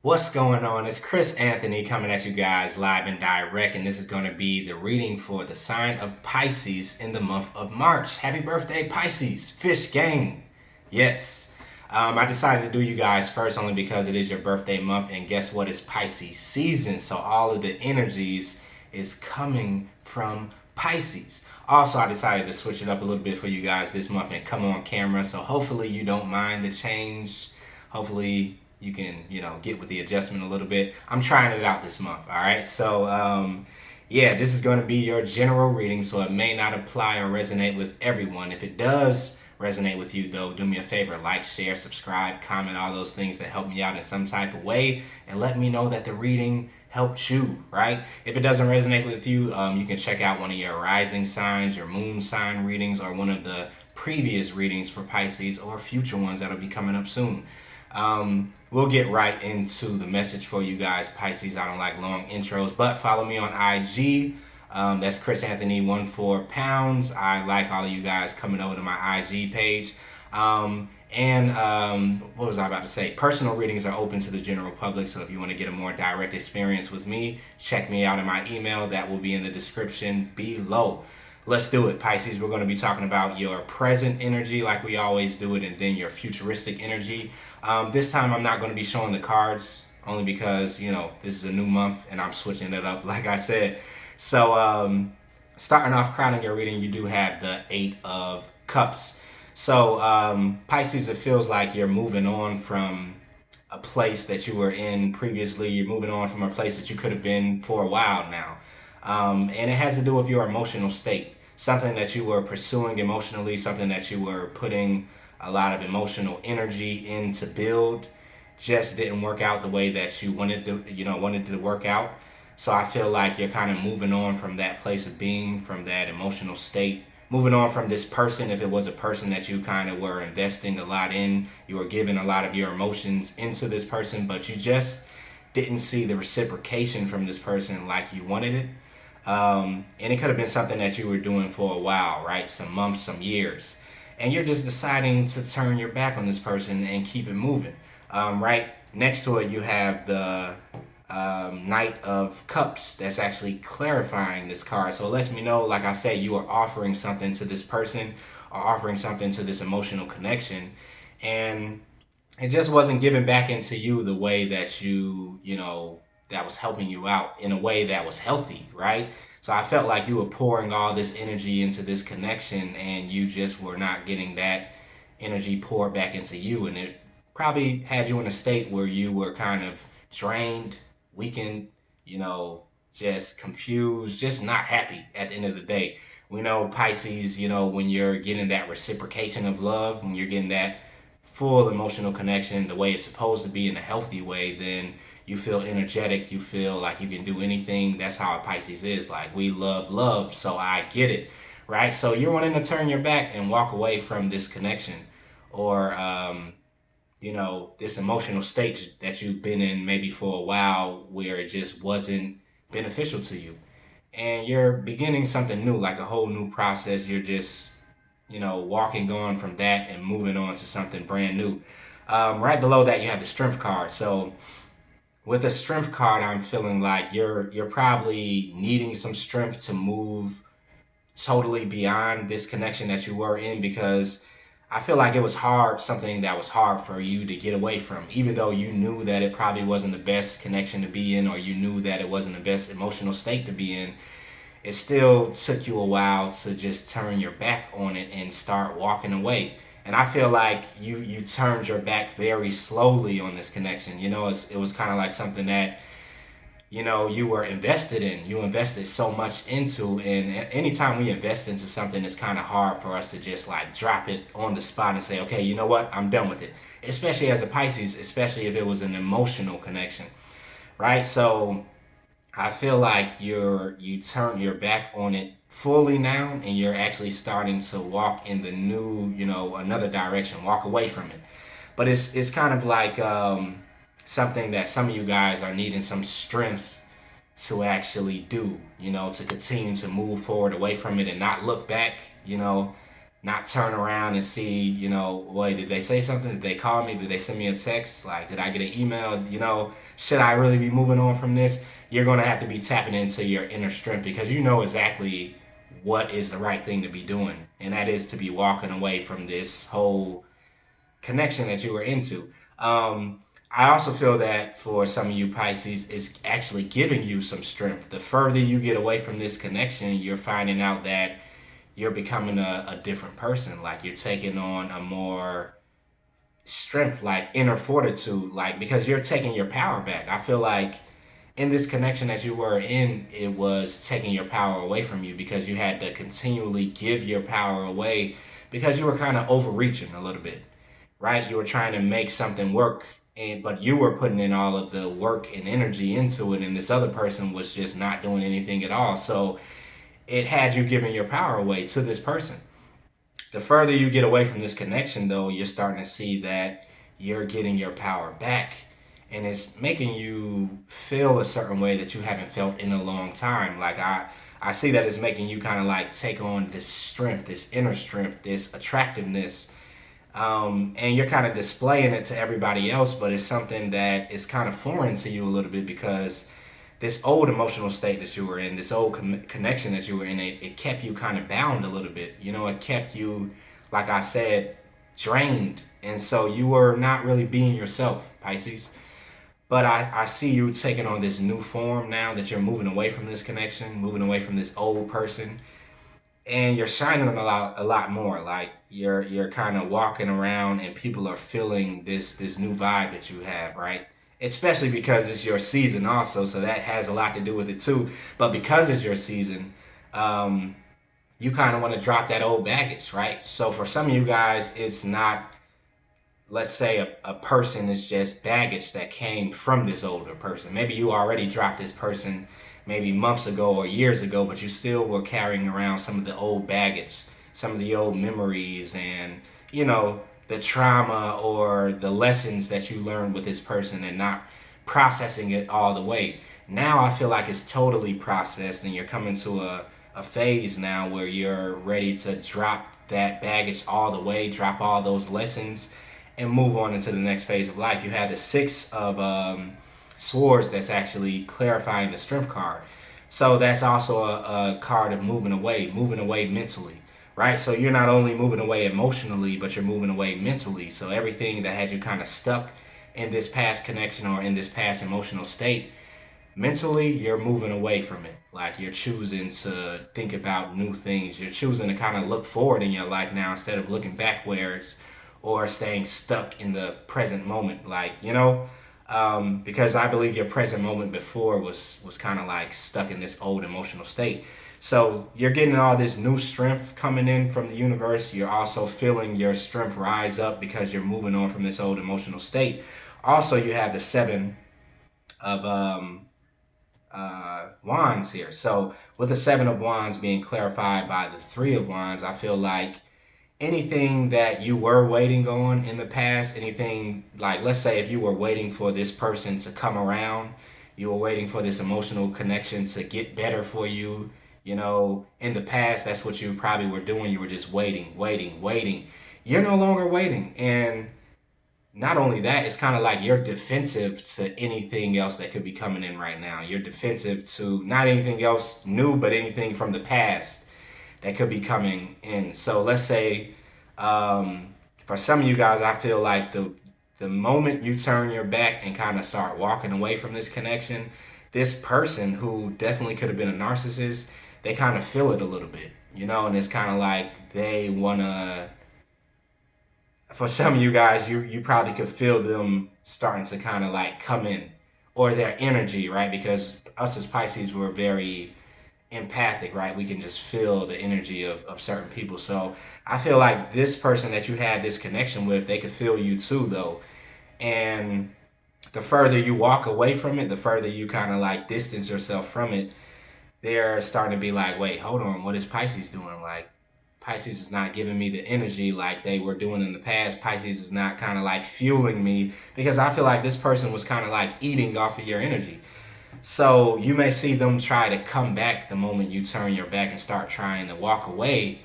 What's going on? It's Chris Anthony coming at you guys live and direct, and this is going to be the reading for the sign of Pisces in the month of March. Happy birthday, Pisces! Fish gang! Yes. I decided to do you guys first only because it is your birthday month, and guess what? It's Pisces season, so all of the energies is coming from Pisces. Also, I decided to switch it up a little bit for you guys this month and come on camera, so hopefully you don't mind the change. Hopefully you can, get with the adjustment a little bit. I'm trying it out this month, all right? So, yeah, this is going to be your general reading, so it may not apply or resonate with everyone. If it does resonate with you, though, do me a favor, like, share, subscribe, comment, all those things that help me out in some type of way, and let me know that the reading helped you, right? If it doesn't resonate with you, you can check out one of your rising signs, your moon sign readings, or one of the previous readings for Pisces, or future ones that'll be coming up soon. We'll get right into the message for you guys, Pisces. I don't like long intros, but follow me on IG. That's Chris Anthony 14 pounds. I like all of you guys coming over to my IG page. What was I about to say? Personal readings are open to the general public, so if you want to get a more direct experience with me, check me out in my email. That will be in the description below. Let's do it, Pisces. We're going to be talking about your present energy like we always do it, and then your futuristic energy. This time I'm not going to be showing the cards, only because, this is a new month and I'm switching it up, like I said. So starting off crowning your reading, you do have the Eight of Cups. So Pisces, it feels like you're moving on from a place that you were in previously. You're moving on from a place that you could have been for a while now. And it has to do with your emotional state. Something that you were pursuing emotionally, something that you were putting a lot of emotional energy in to build, just didn't work out the way that you wanted to work out. So I feel like you're kind of moving on from that place of being, from that emotional state, moving on from this person. If it was a person that you kind of were investing a lot in, you were giving a lot of your emotions into this person, but you just didn't see the reciprocation from this person like you wanted it. And it could have been something that you were doing for a while, right? Some months, some years. And you're just deciding to turn your back on this person and keep it moving. Right next to it, you have the Knight of Cups. That's actually clarifying this card. So it lets me know, like I said, you are offering something to this person or offering something to this emotional connection. And it just wasn't given back into you the way that that was helping you out in a way that was healthy, right? So I felt like you were pouring all this energy into this connection and you just were not getting that energy poured back into you. And it probably had you in a state where you were kind of drained, weakened, just confused, just not happy at the end of the day. We know Pisces, when you're getting that reciprocation of love, when you're getting that full emotional connection the way it's supposed to be in a healthy way, then you feel energetic, you feel like you can do anything. That's how a Pisces is. Like, we love, so I get it, right? So you're wanting to turn your back and walk away from this connection, or this emotional state that you've been in maybe for a while where it just wasn't beneficial to you. And you're beginning something new, like a whole new process. You're just walking on from that and moving on to something brand new. Right below that, you have the Strength card. So with the Strength card, I'm feeling like you're probably needing some strength to move totally beyond this connection that you were in, because I feel like it was hard, something that was hard for you to get away from, even though you knew that it probably wasn't the best connection to be in, or you knew that it wasn't the best emotional state to be in. It still took you a while to just turn your back on it and start walking away. And I feel like you turned your back very slowly on this connection. It was kind of like something that, you were invested in. You invested so much into, and anytime we invest into something, it's kind of hard for us to just like drop it on the spot and say, okay, you know what, I'm done with it. Especially as a Pisces, especially if it was an emotional connection, right? So I feel like you turn your back on it fully now, and you're actually starting to walk in the new, another direction, walk away from it. But it's kind of like something that some of you guys are needing some strength to actually do, to continue to move forward away from it and not look back, not turn around and see, wait, did they say something? Did they call me? Did they send me a text? Like, did I get an email? Should I really be moving on from this? You're going to have to be tapping into your inner strength, because you know exactly what is the right thing to be doing. And that is to be walking away from this whole connection that you were into. I also feel that for some of you Pisces, it's actually giving you some strength. The further you get away from this connection, you're finding out that you're becoming a different person. Like, you're taking on a more strength, like inner fortitude, like, because you're taking your power back. I feel like in this connection that you were in, it was taking your power away from you, because you had to continually give your power away, because you were kind of overreaching a little bit, right? You were trying to make something work, but you were putting in all of the work and energy into it, and this other person was just not doing anything at all. So it had you giving your power away to this person. The further you get away from this connection, though, you're starting to see that you're getting your power back, and it's making you feel a certain way that you haven't felt in a long time. Like, I see that it's making you kind of like take on this strength, this inner strength, this attractiveness, and you're kind of displaying it to everybody else, but it's something that is kind of foreign to you a little bit, because this old emotional state that you were in, this old connection that you were in, it kept you kind of bound a little bit. It kept you, like I said, drained. And so you were not really being yourself, Pisces. But I see you taking on this new form now that you're moving away from this connection, moving away from this old person, and you're shining a lot more. Like, you're kind of walking around, and people are feeling this new vibe that you have, right? Especially because it's your season also, so that has a lot to do with it too. But because it's your season, you kind of want to drop that old baggage, right? So for some of you guys, it's not, let's say a person is just baggage that came from this older person. Maybe you already dropped this person maybe months ago or years ago, but you still were carrying around some of the old baggage, some of the old memories, and the trauma or the lessons that you learned with this person, and not processing it all the way. Now I feel like it's totally processed, and you're coming to a phase now where you're ready to drop that baggage all the way, drop all those lessons, and move on into the next phase of life. You have the Six of Swords that's actually clarifying the Strength card. So that's also a card of moving away mentally, right? So you're not only moving away emotionally, but you're moving away mentally. So everything that had you kind of stuck in this past connection or in this past emotional state, mentally, you're moving away from it. Like, you're choosing to think about new things. You're choosing to kind of look forward in your life now, instead of looking backwards or staying stuck in the present moment. Like, because I believe your present moment before was kind of like stuck in this old emotional state. So you're getting all this new strength coming in from the universe. You're also feeling your strength rise up, because you're moving on from this old emotional state. Also, you have the Seven of Wands here. So with the Seven of Wands being clarified by the Three of Wands, I feel like anything that you were waiting on in the past, anything, like, let's say if you were waiting for this person to come around, you were waiting for this emotional connection to get better for you, in the past, that's what you probably were doing. You were just waiting. You're no longer waiting. And not only that, it's kind of like you're defensive to anything else that could be coming in right now. You're defensive to not anything else new, but anything from the past that could be coming in. So let's say, for some of you guys, I feel like the moment you turn your back and kind of start walking away from this connection, this person, who definitely could have been a narcissist, they kind of feel it a little bit, and it's kind of like they want to, for some of you guys, you probably could feel them starting to kind of like come in, or their energy, right? Because us as Pisces, we're very empathic, right? We can just feel the energy of certain people. So I feel like this person that you had this connection with, they could feel you too, though. And the further you walk away from it, the further you kind of like distance yourself from it, they're starting to be like, wait, hold on, what is Pisces doing? Like, Pisces is not giving me the energy like they were doing in the past. Pisces is not kind of like fueling me, because I feel like this person was kind of like eating off of your energy. So you may see them try to come back the moment you turn your back and start trying to walk away.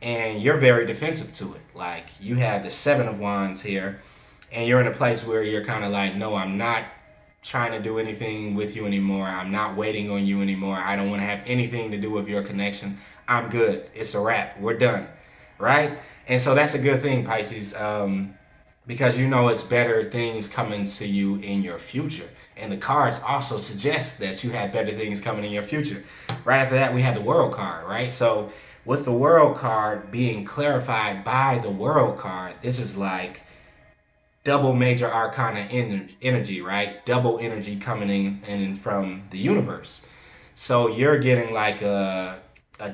and you're very defensive to it. Like, you have the Seven of Wands here, and you're in a place where you're kind of like, no, I'm not trying to do anything with you anymore. I'm not waiting on you anymore. I don't want to have anything to do with your connection. I'm good. It's a wrap. We're done. Right? And so that's a good thing, Pisces, because you know it's better things coming to you in your future. And the cards also suggest that you have better things coming in your future. Right after that, we have the World card, right? So with the World card being clarified by the World card, this is like double major arcana energy, right? Double energy coming in from the universe. So you're getting like a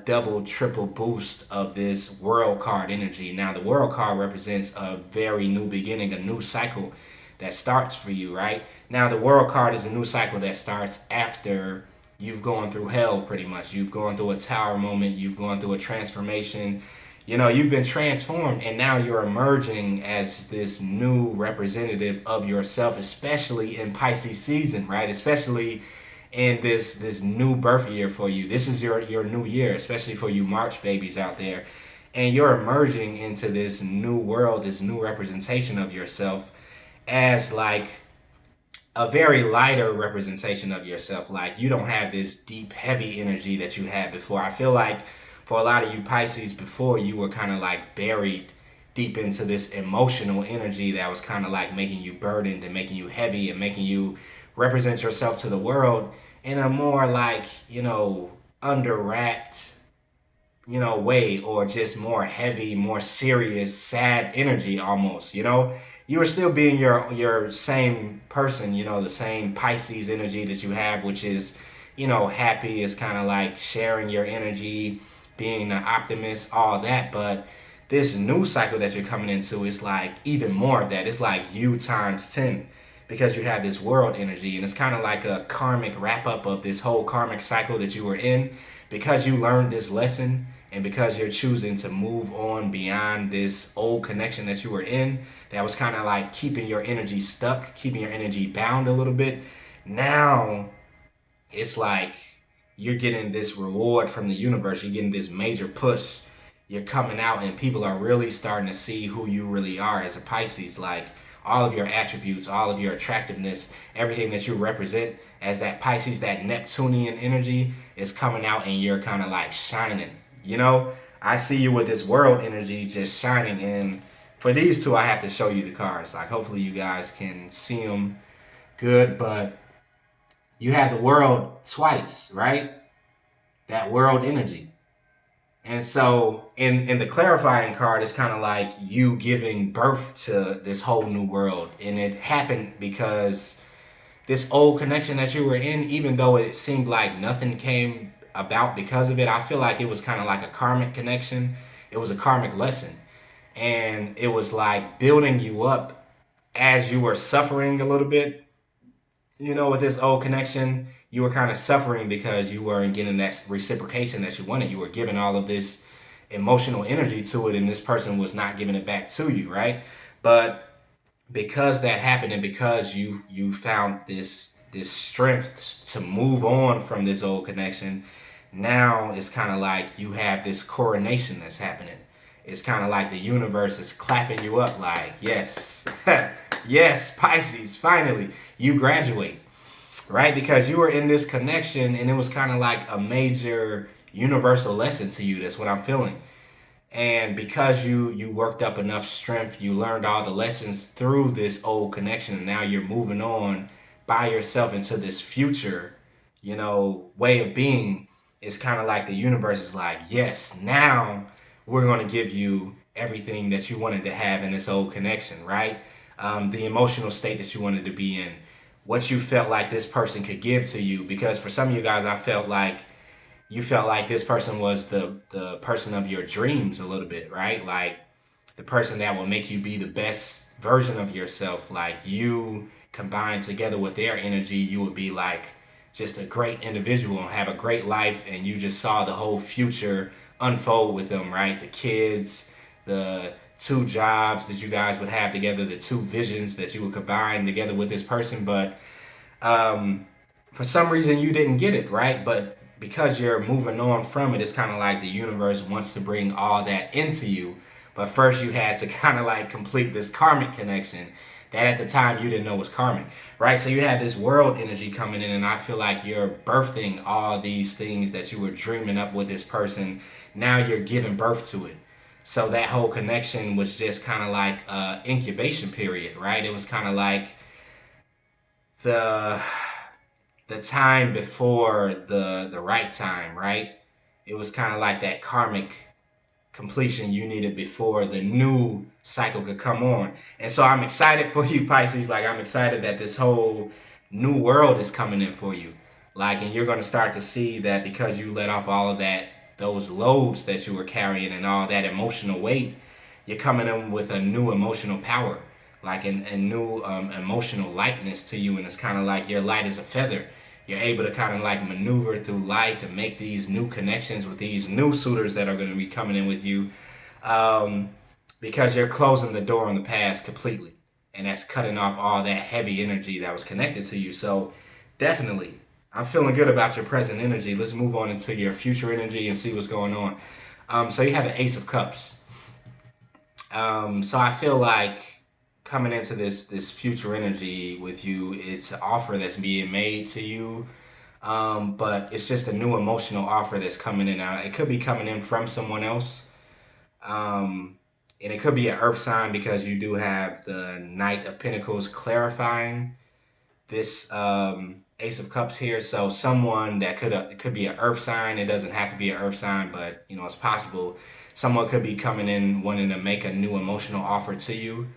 double, triple boost of this World card energy. Now, the World card represents a very new beginning, a new cycle that starts for you, right? Now, the World card is a new cycle that starts after you've gone through hell, pretty much. You've gone through a tower moment, you've gone through a transformation. You know, you've been transformed, and now you're emerging as this new representative of yourself, especially in Pisces season, right? Especially in this new birth year for you. This is your new year, especially for you March babies out there. And you're emerging into this new world, this new representation of yourself as like a very lighter representation of yourself. Like, you don't have this deep, heavy energy that you had before. I feel like for a lot of you Pisces, before, you were kind of like buried deep into this emotional energy that was kind of like making you burdened and making you heavy and making you represent yourself to the world in a more like, you know, under wrapped, you know, way, or just more heavy, more serious, sad energy almost, you know. You were still being your same person, you know, the same Pisces energy that you have, which is, you know, happy, is kind of like sharing your energy, being an optimist, all that. But this new cycle that you're coming into is like even more of that. It's like you times 10, because you have this world energy, and it's kind of like a karmic wrap up of this whole karmic cycle that you were in, because you learned this lesson, and because you're choosing to move on beyond this old connection that you were in, that was kind of like keeping your energy stuck, keeping your energy bound a little bit. Now it's like you're getting this reward from the universe. You're getting this major push. You're coming out, and people are really starting to see who you really are as a Pisces. Like, all of your attributes, all of your attractiveness, everything that you represent as that Pisces, that Neptunian energy is coming out, and you're kind of like shining. You know, I see you with this world energy just shining. And for these two, I have to show you the cards. Like, hopefully you guys can see them good. But you have the world twice, right? That world energy. And so in the clarifying card, it's kind of like you giving birth to this whole new world. And it happened because this old connection that you were in, even though it seemed like nothing came about because of it, I feel like it was kind of like a karmic connection. It was a karmic lesson. And it was like building you up as you were suffering a little bit. You know, with this old connection, you were kind of suffering because you weren't getting that reciprocation that you wanted. You were giving all of this emotional energy to it, and this person was not giving it back to you, right? But because that happened, and because you found this strength to move on from this old connection, now it's kind of like you have this coronation that's happening. It's kind of like the universe is clapping you up like, yes, yes, Pisces, finally, you graduate, right? Because you were in this connection, and it was kind of like a major universal lesson to you. That's what I'm feeling. And because you worked up enough strength, you learned all the lessons through this old connection, and now you're moving on by yourself into this future, you know, way of being. It's kind of like the universe is like, yes, now we're going to give you everything that you wanted to have in this old connection, right? The emotional state that you wanted to be in, what you felt like this person could give to you. Because for some of you guys, I felt like you felt like this person was the person of your dreams a little bit, right? Like the person that will make you be the best version of yourself. Like, you combined together with their energy, you would be like just a great individual and have a great life. And you just saw the whole future unfold with them, right? The kids, the 2 jobs that you guys would have together, the 2 visions that you would combine together with this person. But for some reason you didn't get it, right? But because you're moving on from it, it's kind of like the universe wants to bring all that into you. But first you had to kind of like complete this karmic connection that at the time you didn't know was karmic, right? So you have this world energy coming in, and I feel like you're birthing all these things that you were dreaming up with this person. Now you're giving birth to it. So that whole connection was just kind of like incubation period, right? It was kind of like the time before the right time, right? It was kind of like that karmic completion you needed before the new cycle could come on. And so I'm excited for you, Pisces. Like, I'm excited that this whole new world is coming in for you. Like, and you're going to start to see that because you let off all of that, those loads that you were carrying and all that emotional weight, you're coming in with a new emotional power, like a new emotional lightness to you. And it's kind of like you're light as a feather. You're able to kind of like maneuver through life and make these new connections with these new suitors that are going to be coming in with you, because you're closing the door on the past completely. And that's cutting off all that heavy energy that was connected to you. So definitely, I'm feeling good about your present energy. Let's move on into your future energy and see what's going on. So you have the Ace of Cups. So I feel like coming into this future energy with you, it's an offer that's being made to you, but it's just a new emotional offer that's coming in. Now, it could be coming in from someone else, and it could be an earth sign because you do have the Knight of Pentacles clarifying this Ace of Cups here. So someone that could be an earth sign. It doesn't have to be an earth sign, but you know, it's possible. Someone could be coming in wanting to make a new emotional offer to you.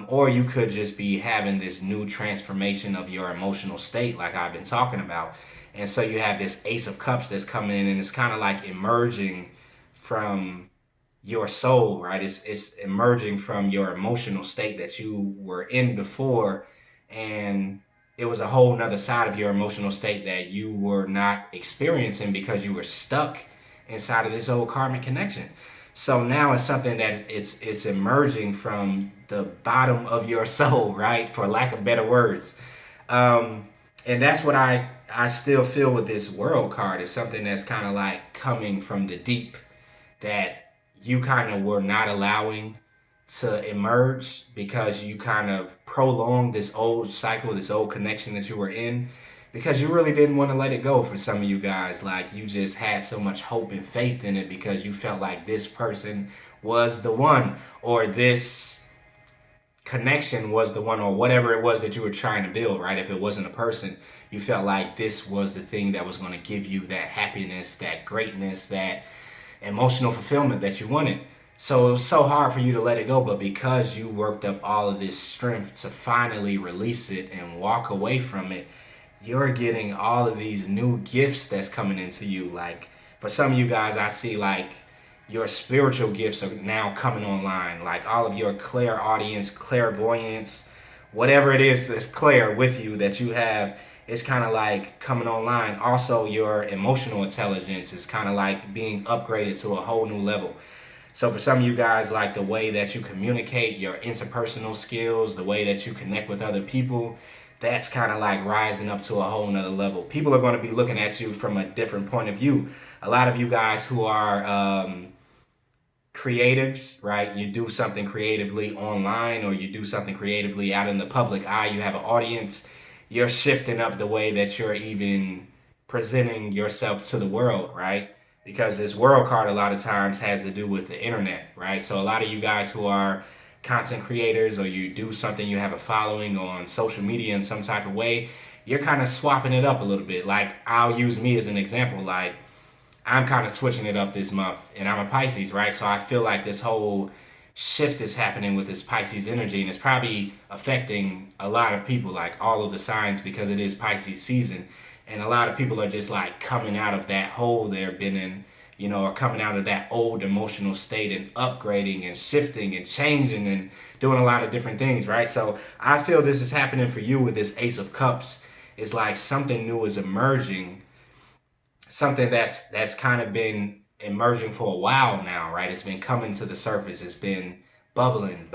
Or you could just be having this new transformation of your emotional state like I've been talking about. And so you have this Ace of Cups that's coming in, and it's kind of like emerging from your soul, right? It's emerging from your emotional state that you were in before, and it was a whole nother side of your emotional state that you were not experiencing because you were stuck inside of this old karmic connection. So now it's something that it's emerging from the bottom of your soul, right? For lack of better words. And that's what I still feel with this World card. It's something that's kind of like coming from the deep that you kind of were not allowing to emerge because you kind of prolonged this old cycle, this old connection that you were in, because you really didn't want to let it go. For some of you guys, like, you just had so much hope and faith in it because you felt like this person was the one, or this connection was the one, or whatever it was that you were trying to build, right? If it wasn't a person, you felt like this was the thing that was going to give you that happiness, that greatness, that emotional fulfillment that you wanted. So it was so hard for you to let it go, but because you worked up all of this strength to finally release it and walk away from it, you're getting all of these new gifts that's coming into you. Like, for some of you guys, I see like your spiritual gifts are now coming online. Like all of your clairaudience, clairvoyance, whatever it is that's clair with you that you have, it's kind of like coming online. Also, your emotional intelligence is kind of like being upgraded to a whole new level. So for some of you guys, like the way that you communicate, your interpersonal skills, the way that you connect with other people, that's kind of like rising up to a whole nother level. People are going to be looking at you from a different point of view. A lot of you guys who are creatives, right? You do something creatively online, or you do something creatively out in the public eye. You have an audience. You're shifting up the way that you're even presenting yourself to the world, right? Because this World card a lot of times has to do with the internet, right? So a lot of you guys who are content creators, or you do something, you have a following on social media in some type of way, you're kind of swapping it up a little bit. Like, I'll use me as an example. Like, I'm kind of switching it up this month, and I'm a Pisces, right? So I feel like this whole shift is happening with this Pisces energy, and it's probably affecting a lot of people, like all of the signs, because it is Pisces season. And a lot of people are just like coming out of that hole they've been in, you know, or coming out of that old emotional state and upgrading and shifting and changing and doing a lot of different things, right? So I feel this is happening for you with this Ace of Cups. It's like something new is emerging, something that's kind of been emerging for a while now, right? It's been coming to the surface. It's been bubbling,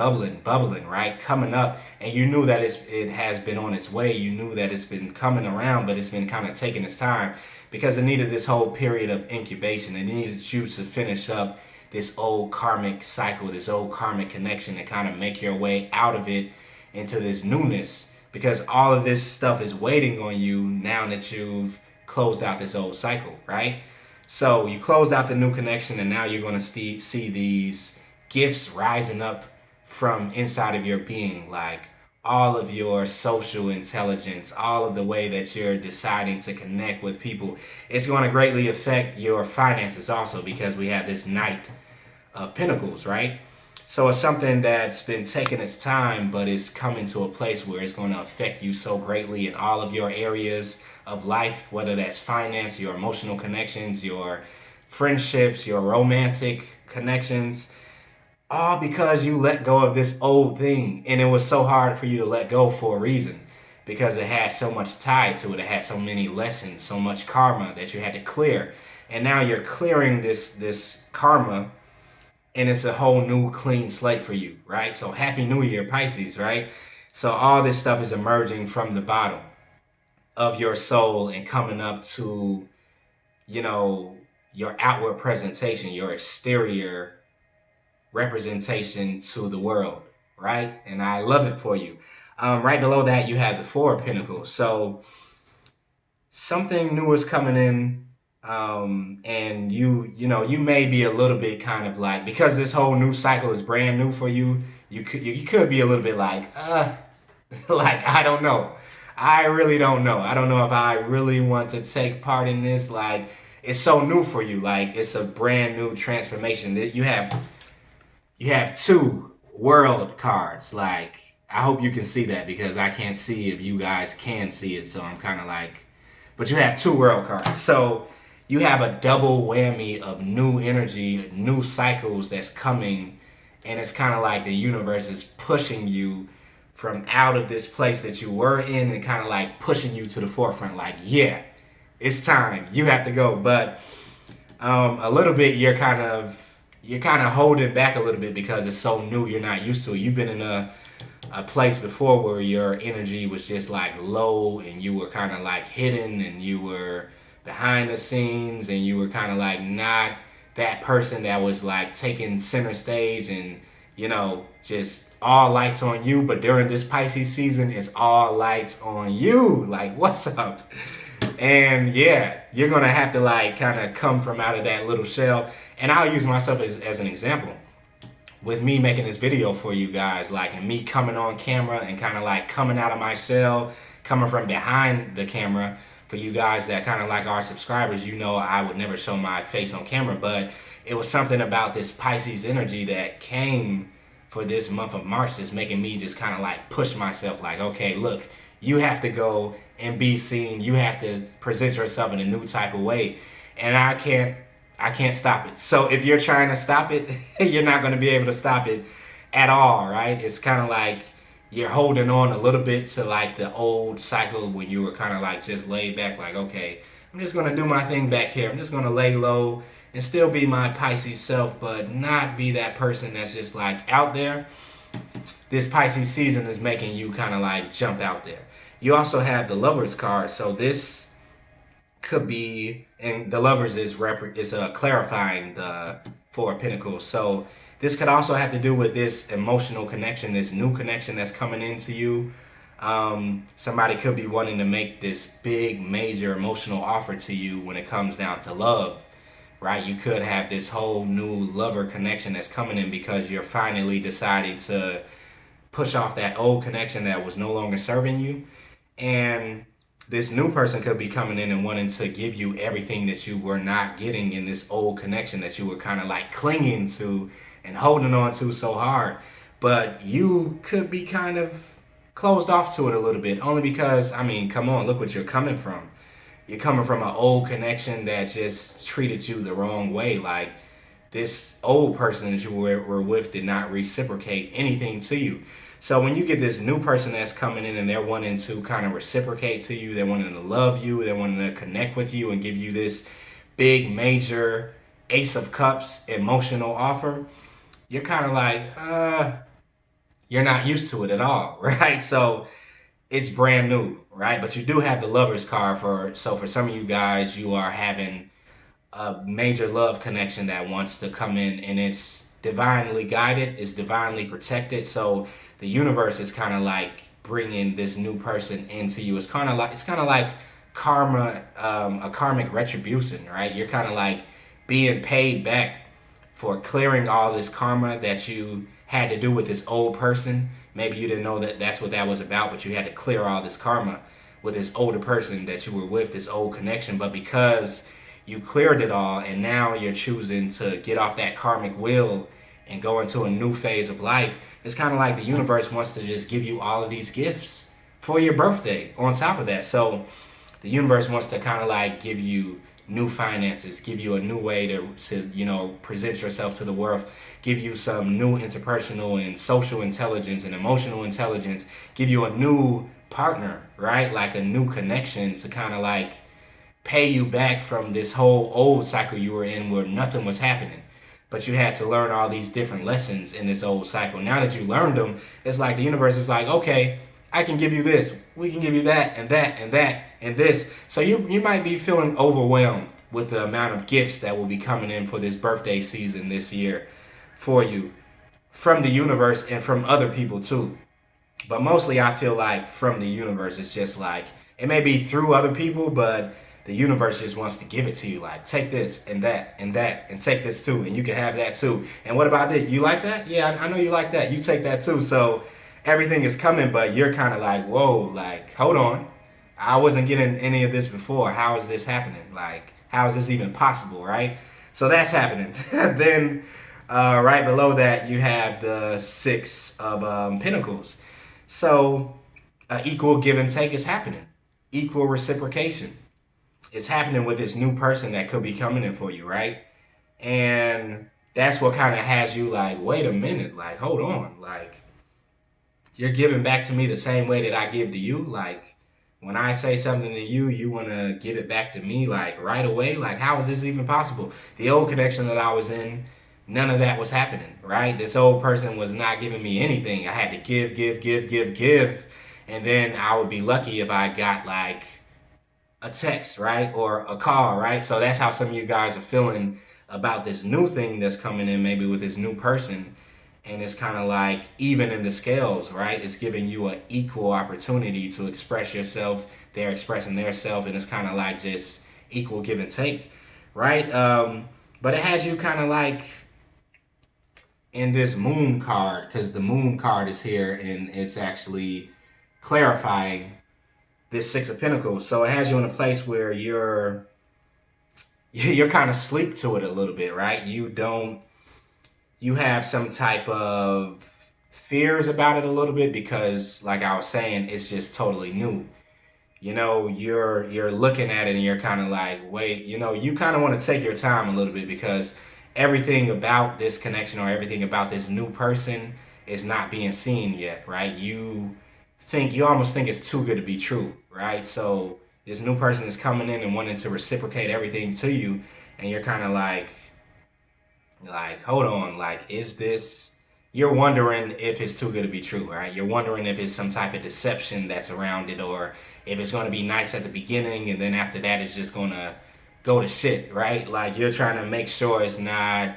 right? Coming up, and you knew that it has been on its way. You knew that it's been coming around, but it's been kind of taking its time because it needed this whole period of incubation. It needed you to finish up this old karmic cycle, this old karmic connection, and kind of make your way out of it into this newness, because all of this stuff is waiting on you now that you've closed out this old cycle, right? So you closed out the new connection, and now you're going to see these gifts rising up from inside of your being, like all of your social intelligence, all of the way that you're deciding to connect with people. It's going to greatly affect your finances also, because we have this Knight of Pentacles, right? So it's something that's been taking its time, but it's coming to a place where it's going to affect you so greatly in all of your areas of life, whether that's finance, your emotional connections, your friendships, your romantic connections, all because you let go of this old thing. And it was so hard for you to let go for a reason, because it had so much tied to it. It had so many lessons, so much karma that you had to clear. And now you're clearing this karma, and it's a whole new clean slate for you, right? So Happy New Year, Pisces, right? So all this stuff is emerging from the bottom of your soul and coming up to, you know, your outward presentation, your exterior representation to the world, right? And I love it for you. Right below that, you have the Four of Pentacles. So something new is coming in. And you may be a little bit kind of like, because this whole new cycle is brand new for you, you could be a little bit like, like, I don't know. I really don't know. I don't know if I really want to take part in this. Like, it's so new for you. Like, it's a brand new transformation. That you have two world cards. Like, I hope you can see that, because I can't see if you guys can see it. So I'm kind of like, but you have two world cards. So you have a double whammy of new energy, new cycles that's coming, and it's kind of like the universe is pushing you from out of this place that you were in and kind of like pushing you to the forefront, like, yeah, it's time, you have to go. But a little bit you're kind of holding back a little bit because it's so new, you're not used to it. You've been in a place before where your energy was just like low, and you were kind of like hidden, and you were behind the scenes, and you were kind of like not that person that was like taking center stage, and just all lights on you. But during this Pisces season, it's all lights on you. Like, what's up? And yeah, you're gonna have to like kind of come from out of that little shell. And I'll use myself as an example with me making this video for you guys, like, and me coming on camera and kind of like coming out of my shell, coming from behind the camera. For you guys that kind of like our subscribers, I would never show my face on camera, but it was something about this Pisces energy that came for this month of March that's making me just kind of like push myself, like, okay, look, you have to go and be seen. You have to present yourself in a new type of way. And I can't stop it. So if you're trying to stop it, you're not going to be able to stop it at all, right? It's kind of like you're holding on a little bit to like the old cycle when you were kind of like just laid back, like, okay, I'm just going to do my thing back here. I'm just going to lay low and still be my Pisces self, but not be that person that's just like out there. This Pisces season is making you kind of like jump out there. You also have the Lovers card. So this could be, and the Lovers is clarifying the Four of Pentacles. So this could also have to do with this emotional connection, this new connection that's coming into you. Somebody could be wanting to make this big, major emotional offer to you when it comes down to love, right? You could have this whole new lover connection that's coming in because you're finally deciding to push off that old connection that was no longer serving you. And this new person could be coming in and wanting to give you everything that you were not getting in this old connection that you were kind of like clinging to and holding on to so hard. But you could be kind of closed off to it a little bit, only because, I mean, come on, look what you're coming from. You're coming from an old connection that just treated you the wrong way. Like, this old person that you were with did not reciprocate anything to you. So when you get this new person that's coming in and they're wanting to kind of reciprocate to you, they're wanting to love you, they're wanting to connect with you and give you this big, major Ace of Cups emotional offer, you're kind of like, you're not used to it at all, right? So it's brand new, right? But you do have the Lover's card for some of you guys, you are having a major love connection that wants to come in, and it's divinely guided, it's divinely protected. So the universe is kind of like bringing this new person into you. It's kind of like karma, a karmic retribution, right? You're kind of like being paid back for clearing all this karma that you had to do with this old person. Maybe you didn't know that that's what that was about, but you had to clear all this karma with this older person that you were with, this old connection. But because you cleared it all and now you're choosing to get off that karmic wheel and go into a new phase of life, it's kind of like the universe wants to just give you all of these gifts for your birthday on top of that. So the universe wants to kind of like give you new finances, give you a new way to present yourself to the world, give you some new interpersonal and social intelligence and emotional intelligence, give you a new partner, right? Like a new connection to kind of like pay you back from this whole old cycle you were in where nothing was happening. But you had to learn all these different lessons in this old cycle. Now that you learned them, it's like the universe is like, okay, I can give you this. We can give you that and that and that and this. So you might be feeling overwhelmed with the amount of gifts that will be coming in for this birthday season this year for you from the universe and from other people too. But mostly I feel like from the universe, it's just like, it may be through other people, but the universe just wants to give it to you. Like, take this and that and that and take this too. And you can have that too. And what about this? You like that? Yeah, I know you like that. You take that too. So everything is coming, but you're kind of like, whoa, like, hold on. I wasn't getting any of this before. How is this happening? Like, how is this even possible, right? So that's happening. Then right below that, you have the Six of Pentacles. So equal give and take is happening. Equal reciprocation is happening with this new person that could be coming in for you, right? And that's what kind of has you like, wait a minute, like, hold on, like, you're giving back to me the same way that I give to you. Like, when I say something to you, you want to give it back to me like right away. Like, how is this even possible? The old connection that I was in, none of that was happening, right? This old person was not giving me anything. I had to give. And then I would be lucky if I got like a text, right? Or a call, right? So that's how some of you guys are feeling about this new thing that's coming in, maybe with this new person. And it's kind of like even in the scales, right? It's giving you an equal opportunity to express yourself. They're expressing their self, and it's kind of like just equal give and take, right? But it has you kind of like in this moon card, because the moon card is here and it's actually clarifying this Six of Pentacles. So it has you in a place where you're kind of sleep to it a little bit, right? You have some type of fears about it a little bit because, like I was saying, it's just totally new. You're looking at it and you're kind of like, wait, you kind of want to take your time a little bit because everything about this connection or everything about this new person is not being seen yet, right? You almost think it's too good to be true, right? So this new person is coming in and wanting to reciprocate everything to you, and you're kind of like, hold on, like, is this, you're wondering if it's too good to be true, right? You're wondering if it's some type of deception that's around it, or if it's going to be nice at the beginning and then after that it's just going to go to shit, right? Like, you're trying to make sure it's not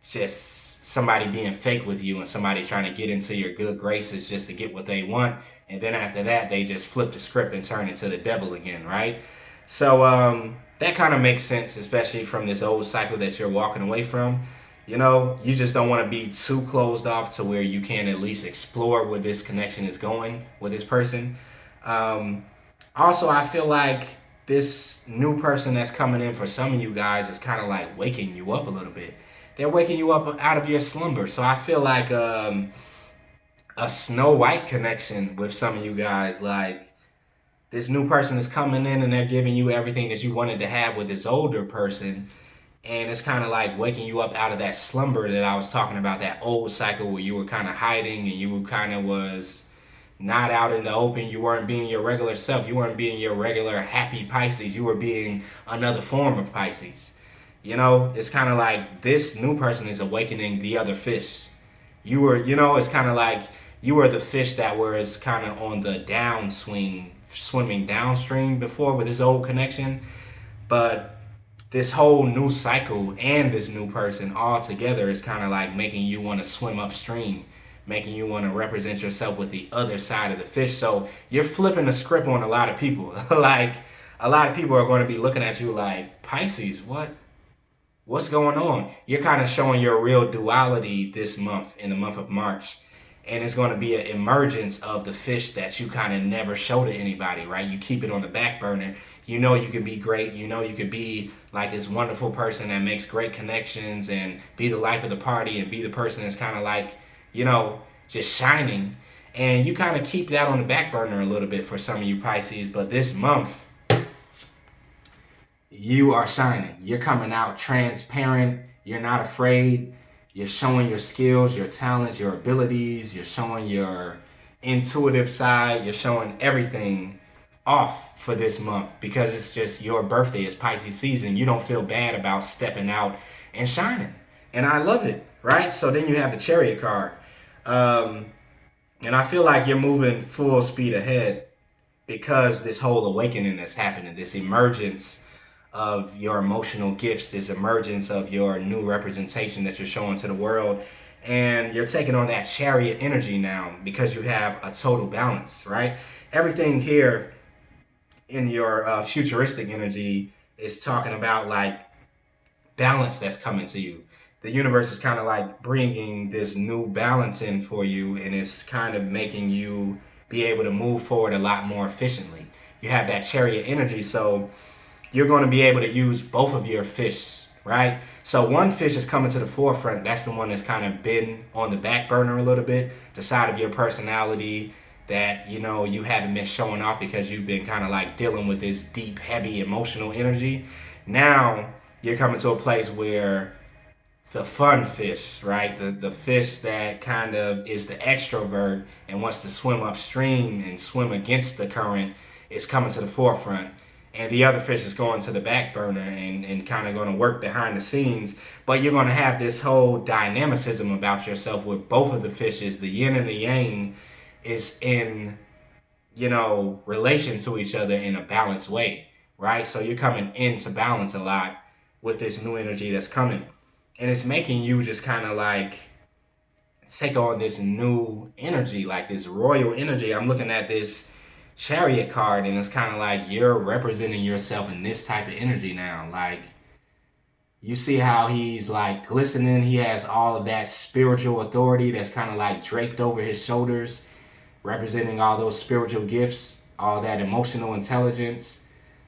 just somebody being fake with you and somebody trying to get into your good graces just to get what they want, and then after that they just flip the script and turn into the devil again, right? So that kind of makes sense, especially from this old cycle that you're walking away from. You just don't want to be too closed off to where you can at least explore where this connection is going with this person. Also, I feel like this new person that's coming in for some of you guys is kind of like waking you up a little bit. They're waking you up out of your slumber. So I feel like a Snow White connection with some of you guys. Like, this new person is coming in and they're giving you everything that you wanted to have with this older person. And it's kind of like waking you up out of that slumber that I was talking about, that old cycle where you were kind of hiding and you kind of was not out in the open. You weren't being your regular self. You weren't being your regular happy Pisces. You were being another form of Pisces. You know, it's kind of like this new person is awakening the other fish. You were, you know, it's kind of like you were the fish that was kind of on the downswing, swimming downstream before with this old connection. But this whole new cycle and this new person all together is kind of like making you want to swim upstream, making you want to represent yourself with the other side of the fish. So you're flipping the script on a lot of people. Like a lot of people are going to be looking at you like, Pisces, what's going on? You're kind of showing your real duality this month, in the month of March. And it's going to be an emergence of the fish that you kind of never show to anybody, right? You keep it on the back burner. You know you can be great. You know you could be like this wonderful person that makes great connections and be the life of the party and be the person that's kind of like, you know, just shining. And you kind of keep that on the back burner a little bit for some of you Pisces. But this month, you are shining. You're coming out transparent. You're not afraid. You're showing your skills, your talents, your abilities. You're showing your intuitive side. You're showing everything off for this month because it's just your birthday. It's Pisces season. You don't feel bad about stepping out and shining. And I love it, right? So then you have the Chariot card. And I feel like you're moving full speed ahead because this whole awakening that's happening, this emergence of your emotional gifts, this emergence of your new representation that you're showing to the world. And you're taking on that Chariot energy now because you have a total balance, right? Everything here in your futuristic energy is talking about like balance that's coming to you. The universe is kind of like bringing this new balance in for you, and it's kind of making you be able to move forward a lot more efficiently. You have that Chariot energy, so you're going to be able to use both of your fish, right? So one fish is coming to the forefront. That's the one that's kind of been on the back burner a little bit, the side of your personality that, you know, you haven't been showing off because you've been kind of like dealing with this deep, heavy emotional energy. Now you're coming to a place where the fun fish, right? The fish that kind of is the extrovert and wants to swim upstream and swim against the current is coming to the forefront. And the other fish is going to the back burner and kind of going to work behind the scenes. But you're going to have this whole dynamicism about yourself with both of the fishes. The yin and the yang is in, you know, relation to each other in a balanced way, right? So you're coming into balance a lot with this new energy that's coming. And it's making you just kind of like take on this new energy, like this royal energy. I'm looking at this Chariot card and it's kind of like you're representing yourself in this type of energy now. Like you see how he's like glistening. He has all of that spiritual authority that's kind of like draped over his shoulders, representing all those spiritual gifts, all that emotional intelligence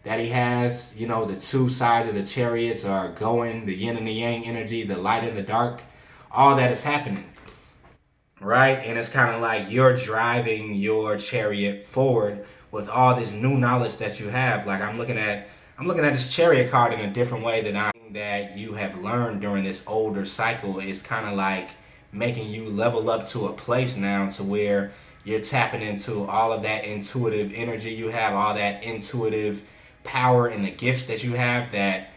that he has. You know, the two sides of the chariots are going, the yin and the yang energy, the light and the dark, all that is happening, right? And it's kind of like you're driving your chariot forward with all this new knowledge that you have. Like I'm looking at this Chariot card in a different way that you have learned during this older cycle. Is kind of like making you level up to a place now to where you're tapping into all of that intuitive energy you have, all that intuitive power and the gifts that you have that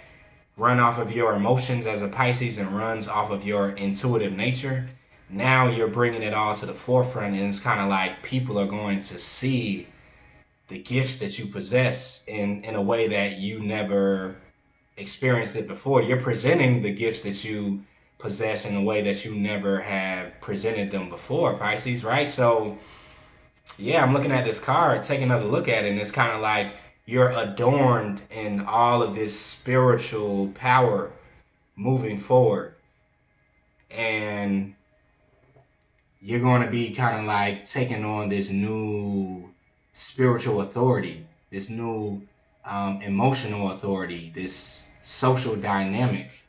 run off of your emotions as a Pisces and runs off of your intuitive nature. Now you're bringing it all to the forefront, and it's kind of like people are going to see the gifts that you possess in a way that you never experienced it before. You're presenting the gifts that you possess in a way that you never have presented them before, Pisces, right? So yeah, I'm looking at this card, take another look at it, and it's kind of like you're adorned in all of this spiritual power moving forward. And you're going to be kind of like taking on this new spiritual authority, this new emotional authority, this social dynamic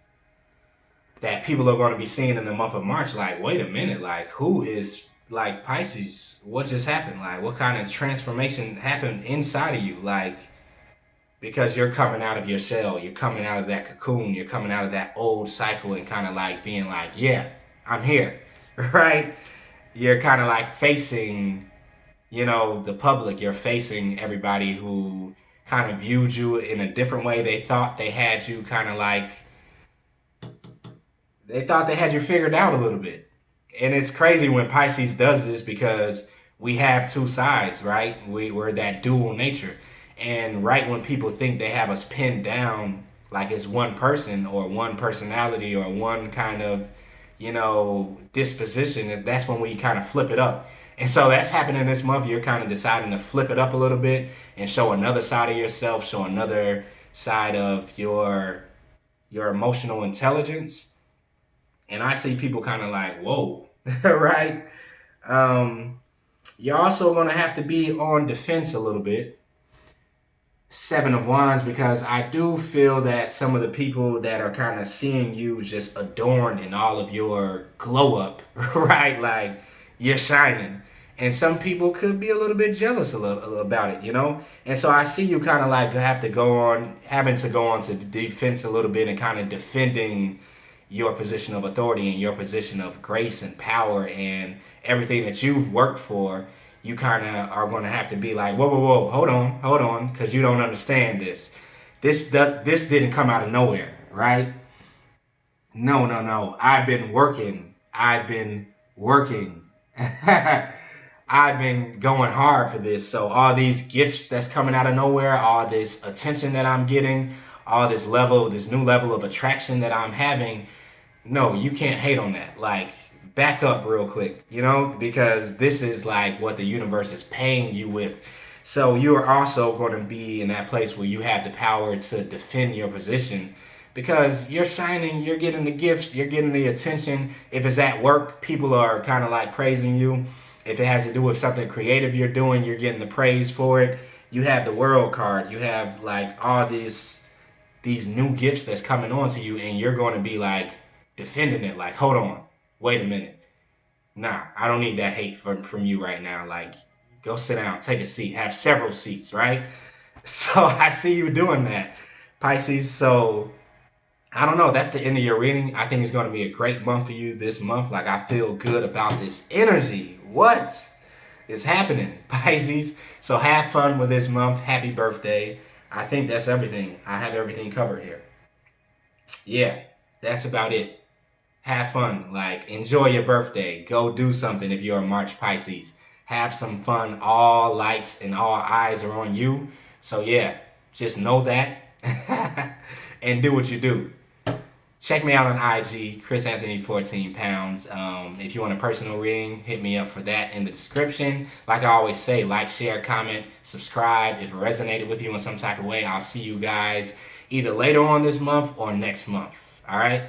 that people are going to be seeing in the month of March. Like, wait a minute, like who is like Pisces? What just happened? Like what kind of transformation happened inside of you? Like, because you're coming out of your shell, you're coming out of that cocoon, you're coming out of that old cycle and kind of like being like, yeah, I'm here, right? You're kind of like facing, you know, the public. You're facing everybody who kind of viewed you in a different way. They thought they had you kind of like They thought they had you figured out a little bit. And it's crazy when Pisces does this because we have two sides, right? We're that dual nature. And right when people think they have us pinned down, like it's one person or one personality or one kind of, disposition, that's when we kind of flip it up. And so that's happening this month. You're kind of deciding to flip it up a little bit and show another side of yourself, show another side of your emotional intelligence. And I see people kind of like, whoa, right? You're also going to have to be on defense a little bit. Seven of Wands, because I do feel that some of the people that are kind of seeing you just adorned in all of your glow up, right? Like you're shining. And some people could be a little bit jealous a little about it. And so I see you kind of like having to go on to defense a little bit and kind of defending your position of authority and your position of grace and power and everything that you've worked for. You kind of are going to have to be like, whoa, whoa, whoa, hold on, because you don't understand this. This didn't come out of nowhere, right? No. I've been working. I've been going hard for this. So all these gifts that's coming out of nowhere, all this attention that I'm getting, all this new level of attraction that I'm having, no, you can't hate on that. Like, back up real quick, because this is like what the universe is paying you with. So you are also going to be in that place where you have the power to defend your position because you're shining, you're getting the gifts, you're getting the attention. If it's at work, people are kind of like praising you. If it has to do with something creative you're doing, you're getting the praise for it. You have the World card. You have like all these new gifts that's coming on to you, and you're going to be like defending it. Like, hold on, wait a minute. Nah, I don't need that hate from you right now. Like, go sit down, take a seat, have several seats, right? So I see you doing that, Pisces. So I don't know. That's the end of your reading. I think it's going to be a great month for you this month. Like, I feel good about this energy. What is happening, Pisces? So have fun with this month. Happy birthday. I think that's everything. I have everything covered here. Yeah, that's about it. Have fun. Like, enjoy your birthday. Go do something if you're a March Pisces. Have some fun. All lights and all eyes are on you. So yeah, just know that and do what you do. Check me out on IG, chrisanthony14pounds. If you want a personal reading, hit me up for that in the description. Like I always say, like, share, comment, subscribe. If it resonated with you in some type of way, I'll see you guys either later on this month or next month. All right?